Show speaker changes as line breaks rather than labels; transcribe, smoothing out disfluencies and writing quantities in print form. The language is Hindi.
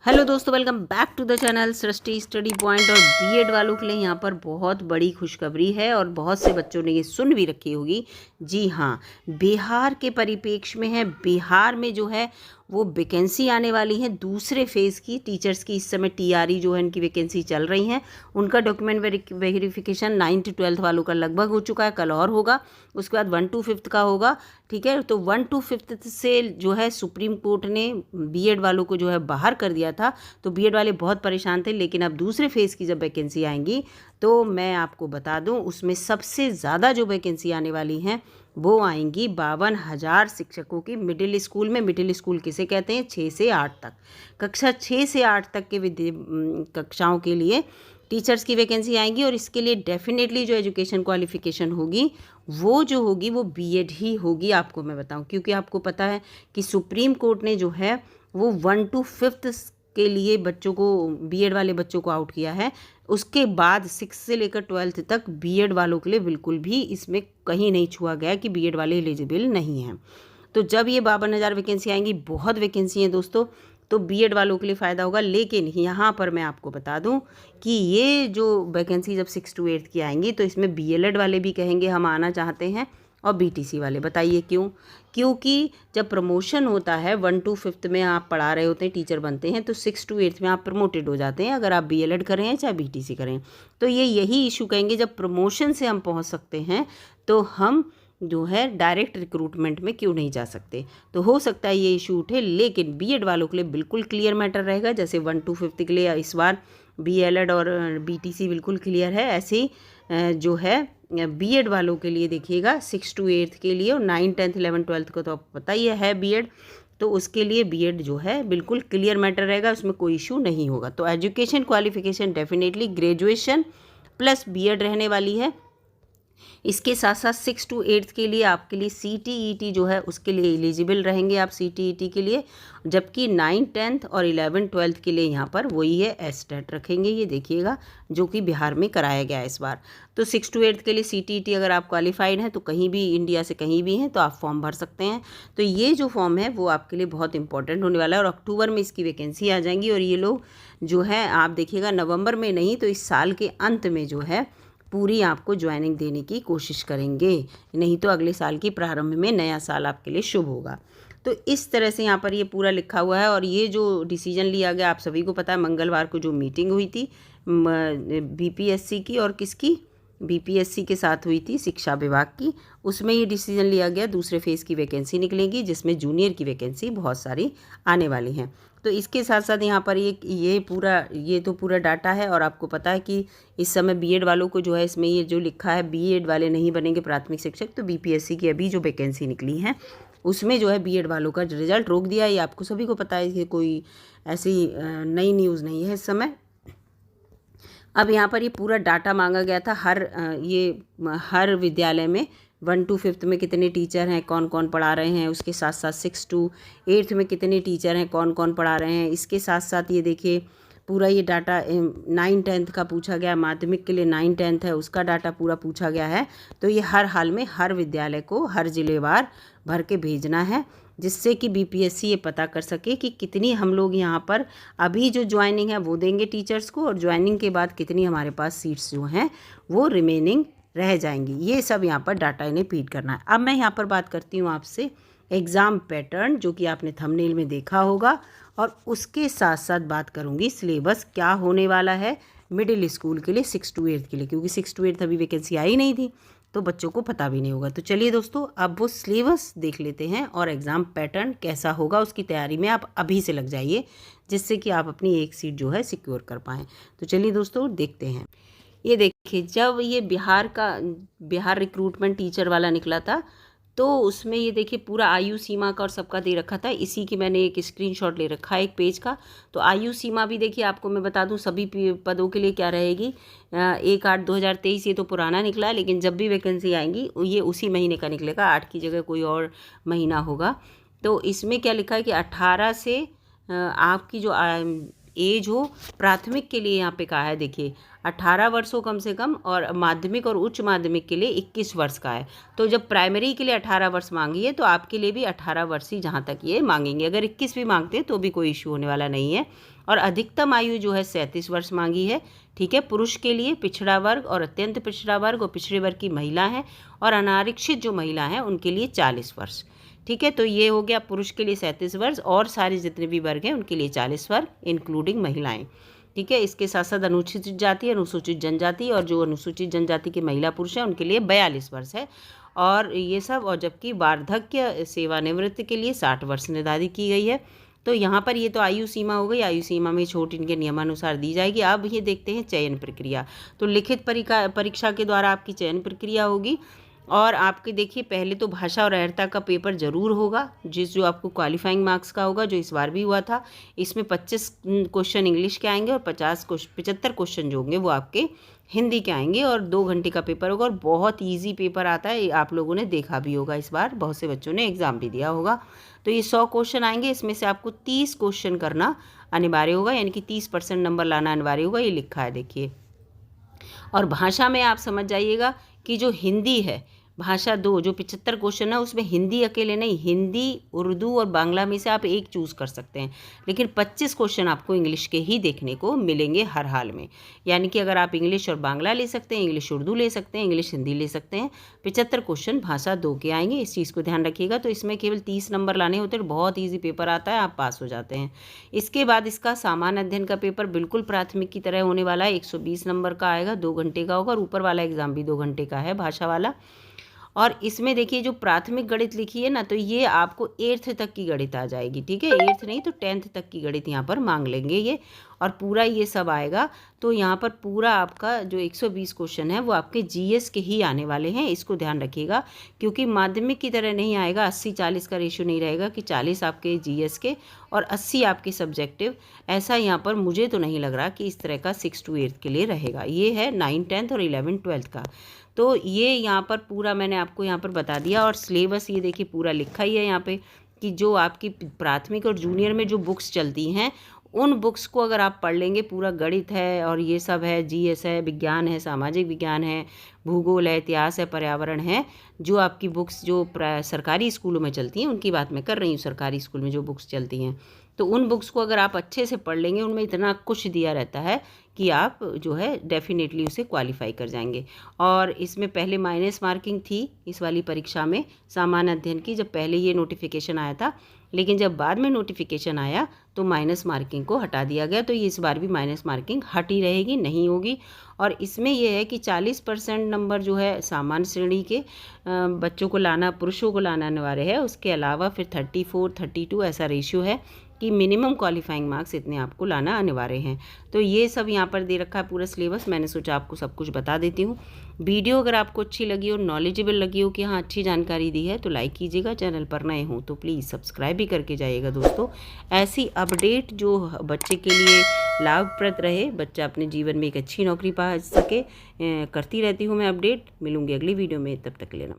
हेलो दोस्तों, welcome back to the channel Srishti Study Point. और बीएड वालों के लिए यहाँ पर बहुत बड़ी खुशखबरी है और बहुत से बच्चों ने ये सुन भी रखी होगी। जी हाँ, बिहार के परिप्रेक्ष्य में है। बिहार में जो है वो वैकेंसी आने वाली है दूसरे फेज़ की टीचर्स की। इस समय टीआरई जो है इनकी वैकेंसी चल रही हैं। उनका डॉक्यूमेंट वेरिफिकेशन 9th 12th वालों का लगभग हो चुका है, कल और होगा। उसके बाद 1 to 5th का होगा। ठीक है, तो 1 to 5th से जो है सुप्रीम कोर्ट ने बीएड वालों को जो है बाहर कर दिया था। तो बीएड वाले बहुत परेशान थे, लेकिन अब दूसरे फेज़ की जब वैकेंसी आएंगी तो मैं आपको बता दूं उसमें सबसे ज़्यादा जो वैकेंसी आने वाली हैं वो आएंगी 52,000 शिक्षकों की मिडिल स्कूल में। मिडिल स्कूल किसे कहते हैं? 6 से 8 तक, कक्षा 6 से 8 तक के कक्षाओं के लिए टीचर्स की वैकेंसी आएंगी। और इसके लिए डेफिनेटली जो एजुकेशन क्वालिफिकेशन होगी वो बीएड ही होगी। आपको मैं बताऊं, क्योंकि आपको पता है कि सुप्रीम कोर्ट ने जो है वो 1 to 5th के लिए बच्चों को, बीएड वाले बच्चों को आउट किया है। उसके बाद 6 से लेकर 12th तक बीएड वालों के लिए बिल्कुल भी इसमें कहीं नहीं छुआ गया कि बीएड वाले एलिजिबल नहीं हैं। तो जब ये 52,000 वैकेंसी आएंगी, बहुत वैकेंसी हैं दोस्तों, तो बीएड वालों के लिए फ़ायदा होगा। लेकिन यहाँ पर मैं आपको बता दूँ कि ये जो वैकेंसी जब 6 to 8 की आएंगी तो इसमें बीएलएड वाले भी कहेंगे हम आना चाहते हैं, और बीटीसी वाले। बताइए क्यों? क्योंकि जब प्रमोशन होता है 1 to 5th में आप पढ़ा रहे होते हैं, टीचर बनते हैं, तो 6 to 8 में आप प्रमोटेड हो जाते हैं, अगर आप बीएलएड करें चाहे बीटीसी करें। तो ये यही इशू कहेंगे, जब प्रमोशन से हम पहुंच सकते हैं तो हम जो है डायरेक्ट रिक्रूटमेंट में क्यों नहीं जा सकते। तो हो सकता है ये इशू उठे, लेकिन बीएड वालों के लिए बिल्कुल क्लियर मैटर रहेगा। जैसे 1 to 5th के लिए इस बार बीएलएड और बीटीसी बिल्कुल क्लियर है, ऐसे ही जो है बीएड वालों के लिए देखिएगा 6 to 8 के लिए, और 9, 10, 11, 12 को तो आपको पता ही है बीएड, तो उसके लिए बीएड जो है बिल्कुल क्लियर मैटर रहेगा, उसमें कोई इशू नहीं होगा। तो education qualification definitely graduation plus BEd रहने वाली है। इसके साथ साथ 6 to 8 के लिए आपके लिए सीटीईटी जो है उसके लिए एलिजिबल रहेंगे आप सीटीईटी के लिए, जबकि 9, 10th और 11, 12th के लिए यहाँ पर वही है एस्टेट रखेंगे, ये देखिएगा, जो कि बिहार में कराया गया है इस बार। तो 6 to 8 के लिए सीटीईटी अगर आप क्वालिफाइड हैं तो कहीं भी इंडिया से कहीं भी हैं तो आप फॉर्म भर सकते हैं। तो ये जो फॉर्म है वो आपके लिए बहुत इंपॉर्टेंट होने वाला है, और अक्टूबर में इसकी वैकेंसी आ जाएंगी। और ये लोग जो है आप देखिएगा नवंबर में नहीं तो इस साल के अंत में जो है पूरी आपको ज्वाइनिंग देने की कोशिश करेंगे, नहीं तो अगले साल की प्रारंभ में नया साल आपके लिए शुभ होगा। तो इस तरह से यहाँ पर ये पूरा लिखा हुआ है। और ये जो डिसीजन लिया गया आप सभी को पता है, मंगलवार को जो मीटिंग हुई थी बीपीएससी की और किसकी, बीपीएससी के साथ हुई थी शिक्षा विभाग की, उसमें ये डिसीजन लिया गया दूसरे फेज़ की वैकेंसी निकलेगी, जिसमें जूनियर की वैकेंसी बहुत सारी आने वाली हैं। तो इसके साथ साथ यहाँ पर ये तो पूरा डाटा है। और आपको पता है कि इस समय बीएड वालों को जो है इसमें ये जो लिखा है बीएड वाले नहीं बनेंगे प्राथमिक शिक्षक, तो बीपीएससी की अभी जो वैकेंसी निकली है उसमें जो है बीएड वालों का रिजल्ट रोक दिया। ये आपको सभी को पता है कि कोई ऐसी नई न्यूज़ नहीं है इस समय। अब यहाँ पर ये पूरा डाटा मांगा गया था, हर विद्यालय में 1 to 5th में कितने टीचर हैं, कौन कौन पढ़ा रहे हैं, उसके साथ साथ 6 to 8 में कितने टीचर हैं, कौन कौन पढ़ा रहे हैं। इसके साथ साथ ये देखिए पूरा ये डाटा 9, 10th का पूछा गया, माध्यमिक के लिए 9, 10th है उसका डाटा पूरा पूछा गया है। तो ये हर हाल में हर विद्यालय को हर जिलेवार भर के भेजना है, जिससे कि बीपीएससी ये पता कर सके कि कितनी हम लोग यहाँ पर अभी जो ज्वाइनिंग है वो देंगे टीचर्स को, और ज्वाइनिंग के बाद कितनी हमारे पास सीट्स जो हैं वो रिमेनिंग रह जाएंगी। ये सब यहाँ पर डाटा इन्हें फीड करना है। अब मैं यहाँ पर बात करती हूँ आपसे एग्ज़ाम पैटर्न, जो कि आपने थंबनेल में देखा होगा, और उसके साथ साथ बात करूँगी सिलेबस क्या होने वाला है मिडिल स्कूल के लिए 6 to 8 के लिए, क्योंकि 6 to 8 अभी वैकेंसी आई नहीं थी तो बच्चों को पता भी नहीं होगा। तो चलिए दोस्तों, अब वो सिलेबस देख लेते हैं और एग्ज़ाम पैटर्न कैसा होगा उसकी तैयारी में आप अभी से लग जाइए, जिससे कि आप अपनी एक सीट जो है सिक्योर कर पाएँ। तो चलिए दोस्तों देखते हैं। ये देखिए, जब ये बिहार रिक्रूटमेंट टीचर वाला निकला था तो उसमें ये देखिए पूरा आयु सीमा का और सबका दे रखा था। इसी की मैंने एक स्क्रीनशॉट ले रखा है एक पेज का। तो आयु सीमा भी देखिए, आपको मैं बता दूं सभी पदों के लिए क्या रहेगी। 1/8/2023 ये तो पुराना निकला है, लेकिन जब भी वैकेंसी आएंगी ये उसी महीने का निकलेगा, 8 की जगह कोई और महीना होगा। तो इसमें क्या लिखा है कि 18 से आपकी जो एज हो। प्राथमिक के लिए यहाँ पे कहा है, देखिए 18 वर्ष हो कम से कम, और माध्यमिक और उच्च माध्यमिक के लिए 21 वर्ष का है। तो जब प्राइमरी के लिए 18 वर्ष मांगी है तो आपके लिए भी 18 वर्ष ही जहाँ तक ये मांगेंगे। अगर 21 भी मांगते हैं तो भी कोई इशू होने वाला नहीं है। और अधिकतम आयु जो है 37 वर्ष मांगी है। ठीक है, पुरुष के लिए पिछड़ा वर्ग और अत्यंत पिछड़ा वर्ग और पिछड़े वर्ग की महिला है और अनारक्षित जो महिला हैं उनके लिए 40 वर्ष। ठीक है, तो ये हो गया पुरुष के लिए 37 वर्ष और सारे जितने भी वर्ग हैं उनके लिए 40 वर्ग इंक्लूडिंग महिलाएं। ठीक है, इसके साथ साथ अनुसूचित जाति, अनुसूचित जनजाति और जो अनुसूचित जनजाति के महिला पुरुष हैं उनके लिए 42 वर्ष है। और ये सब, और जबकि वार्धक्य सेवानिवृत्ति के लिए 60 वर्ष निर्धारित की गई है। तो यहाँ पर ये तो आयु सीमा हो गई। आयु सीमा में छूट इनके नियमानुसार दी जाएगी। अब ये देखते हैं चयन प्रक्रिया। तो लिखित परीक्षा के द्वारा आपकी चयन प्रक्रिया होगी। और आपके देखिए पहले तो भाषा और अर्हता का पेपर ज़रूर होगा, जो आपको क्वालिफाइंग मार्क्स का होगा, जो इस बार भी हुआ था। इसमें 25 क्वेश्चन इंग्लिश के आएंगे और 75 क्वेश्चन जो होंगे वो आपके हिंदी के आएंगे और 2 घंटे का पेपर होगा। और बहुत ईजी पेपर आता है, आप लोगों ने देखा भी होगा, इस बार बहुत से बच्चों ने एग्ज़ाम भी दिया होगा। तो ये 100 क्वेश्चन आएंगे, इसमें से आपको 30 क्वेश्चन करना अनिवार्य होगा, यानी कि 30% नंबर लाना अनिवार्य होगा। ये लिखा है देखिए। और भाषा में आप समझ जाइएगा कि जो हिंदी है, भाषा 2 जो 75 क्वेश्चन है उसमें हिंदी अकेले नहीं, हिंदी, उर्दू और बांग्ला में से आप एक चूज़ कर सकते हैं। लेकिन 25 क्वेश्चन आपको इंग्लिश के ही देखने को मिलेंगे हर हाल में। यानी कि अगर आप इंग्लिश और बांग्ला ले सकते हैं, इंग्लिश उर्दू ले सकते हैं, इंग्लिश हिंदी ले सकते हैं, 75 क्वेश्चन भाषा 2 के आएंगे। इस चीज़ को ध्यान रखिएगा। तो इसमें केवल 30 नंबर लाने होते हैं, बहुत ईजी पेपर आता है, आप पास हो जाते हैं। इसके बाद इसका सामान्य अध्ययन का पेपर बिल्कुल प्राथमिक की तरह होने वाला है। 120 नंबर का आएगा, 2 घंटे का होगा, और ऊपर वाला एग्ज़ाम भी 2 घंटे का है भाषा वाला। और इसमें देखिए जो प्राथमिक गणित लिखी है ना, तो ये आपको 8th तक की गणित आ जाएगी। ठीक है, 8th नहीं तो 10th तक की गणित यहाँ पर मांग लेंगे ये, और पूरा ये सब आएगा। तो यहाँ पर पूरा आपका जो 120 क्वेश्चन है वो आपके जीएस के ही आने वाले हैं, इसको ध्यान रखिएगा। क्योंकि माध्यमिक की तरह नहीं आएगा, 80-40 का रेशियो नहीं रहेगा कि 40 आपके जीएस के और 80 आपके सब्जेक्टिव। ऐसा यहाँ पर मुझे तो नहीं लग रहा कि इस तरह का 6 to 8 के लिए रहेगा। ये है 9th 10th और 11th 12th का। तो ये यहाँ पर पूरा मैंने आपको यहाँ पर बता दिया। और सिलेबस ये देखिए पूरा लिखा ही है यहाँ पे कि जो आपकी प्राथमिक और जूनियर में जो बुक्स चलती हैं उन बुक्स को अगर आप पढ़ लेंगे, पूरा गणित है और ये सब है, जीएस है, विज्ञान है, सामाजिक विज्ञान है, भूगोल है, इतिहास है, पर्यावरण है, जो आपकी बुक्स जो सरकारी स्कूलों में चलती हैं उनकी बात मैं कर रही हूँ, सरकारी स्कूल में जो बुक्स चलती हैं, तो उन बुक्स को अगर आप अच्छे से पढ़ लेंगे, उनमें इतना कुछ दिया रहता है कि आप जो है डेफिनेटली उसे क्वालिफाई कर जाएंगे। और इसमें पहले माइनस मार्किंग थी इस वाली परीक्षा में सामान्य अध्ययन की, जब पहले ये नोटिफिकेशन आया था। लेकिन जब बाद में नोटिफिकेशन आया तो माइनस मार्किंग को हटा दिया गया। तो ये इस बार भी माइनस मार्किंग हटी रहेगी, नहीं होगी। और इसमें यह है कि 40% नंबर जो है सामान्य श्रेणी के बच्चों को लाना, पुरुषों को लाना अनिवार्य है। उसके अलावा फिर 34-32 ऐसा रेशियो है कि मिनिमम क्वालिफाइंग मार्क्स इतने आपको लाना अनिवार्य हैं। तो ये सब यहाँ पर दे रखा है पूरा सिलेबस। मैंने सोचा आपको सब कुछ बता देती हूँ। वीडियो अगर आपको अच्छी लगी हो, नॉलेजेबल लगी हो कि हाँ अच्छी जानकारी दी है, तो लाइक कीजिएगा। चैनल पर नए हों तो प्लीज़ सब्सक्राइब भी करके जाइएगा दोस्तों। ऐसी अपडेट जो बच्चे के लिए लाभप्रद रहे, बच्चा अपने जीवन में एक अच्छी नौकरी पा सके, करती रहती हूँ मैं अपडेट। मिलूँगी अगली वीडियो में, तब तक लेना।